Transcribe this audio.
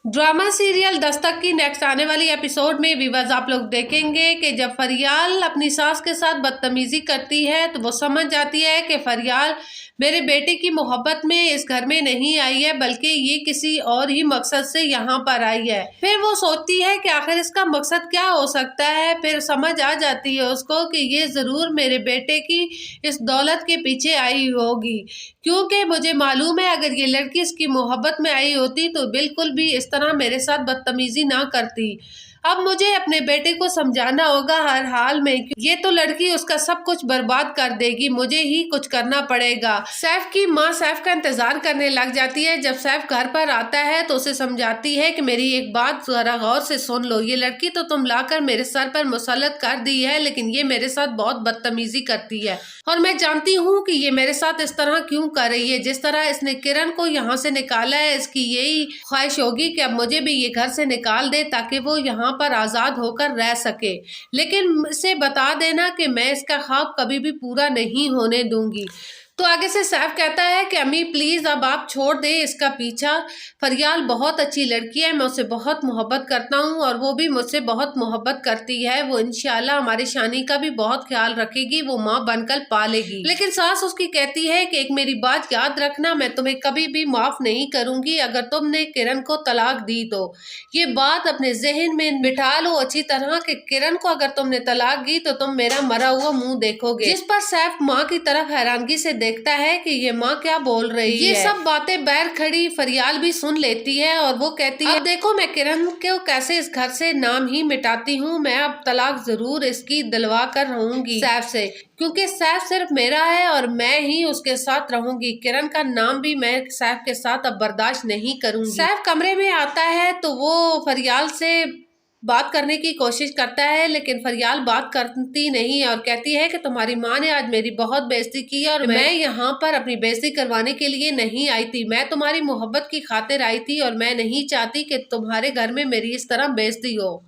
Drama serial Dastak की next आने वाली एपिसोड में व्यूअर्स आप लोग देखेंगे कि जब फरियाल अपनी सास के साथ बदतमीजी करती है तो वो समझ जाती है कि फरियाल मेरे बेटे की मोहब्बत में इस घर में नहीं आई है, बल्कि ये किसी और ही मकसद से यहाँ पर आई है। फिर वो सोचती है कि आखिर इसका मकसद क्या हो सकता है। फिर समझ आ जाती है उसको कि ये ज़रूर मेरे बेटे की इस दौलत के पीछे आई होगी, क्योंकि मुझे मालूम है अगर ये लड़की इसकी मोहब्बत में आई होती तो बिल्कुल भी इस तरह मेरे साथ बदतमीजी ना करती। अब मुझे अपने बेटे को समझाना होगा हर हाल में, ये तो लड़की उसका सब कुछ बर्बाद कर देगी, मुझे ही कुछ करना पड़ेगा। सैफ की माँ सैफ का इंतजार करने लग जाती है। जब सैफ घर पर आता है तो उसे समझाती है कि मेरी एक बात जरा गौर से सुन लो, ये लड़की तो तुम लाकर मेरे सर पर मुसल्लत कर दी है, लेकिन ये मेरे साथ बहुत बदतमीजी करती है और मैं जानती हूँ कि ये मेरे साथ इस तरह क्यों कर रही है। जिस तरह इसने किरण को यहाँ से निकाला है, इसकी यही ख्वाहिश होगी कि अब मुझे भी ये घर से निकाल दे ताकि वो यहाँ पर आज़ाद होकर रह सके। लेकिन इसे बता देना कि मैं इसका ख्वाब कभी भी पूरा नहीं होने दूंगी। तो आगे से सैफ कहता है कि अम्मी प्लीज़ अब आप छोड़ दें इसका पीछा, फरियाल बहुत अच्छी लड़की है, मैं उससे बहुत मोहब्बत करता हूँ और वो भी मुझसे बहुत मोहब्बत करती है। वो इंशाल्लाह हमारी शानी का भी बहुत ख्याल रखेगी, वो माँ बनकर पालेगी। लेकिन सास उसकी कहती है कि एक मेरी बात याद रखना, मैं तुम्हें कभी भी माफ़ नहीं करूँगी अगर तुमने किरण को तलाक दी तो। ये बात अपने जहन में बिठा लो अच्छी तरह कि किरण को अगर तुमने तलाक दी तो तुम मेरा मरा हुआ मुँह देखोगे। जिस पर सैफ माँ की तरफ हैरानगी से देखता है कि ये माँ क्या बोल रही है। ये सब बातें बैर खड़ी फरियाल भी सुन लेती है और वो कहती है अब देखो मैं किरण को कैसे इस घर से नाम ही मिटाती हूँ, मैं अब तलाक जरूर इसकी दिलवा कर रहूंगी सैफ से, क्योंकि सैफ सिर्फ मेरा है और मैं ही उसके साथ रहूंगी। किरण का नाम भी मैं सैफ के साथ अब बर्दाश्त नहीं करूंगी। सैफ कमरे में आता है तो वो फरियाल से बात करने की कोशिश करता है, लेकिन फरियाल बात करती नहीं और कहती है कि तुम्हारी माँ ने आज मेरी बहुत बेइज्जती की और मैं यहाँ पर अपनी बेइज्जती करवाने के लिए नहीं आई थी, मैं तुम्हारी मोहब्बत की खातिर आई थी और मैं नहीं चाहती कि तुम्हारे घर में मेरी इस तरह बेइज्जती हो।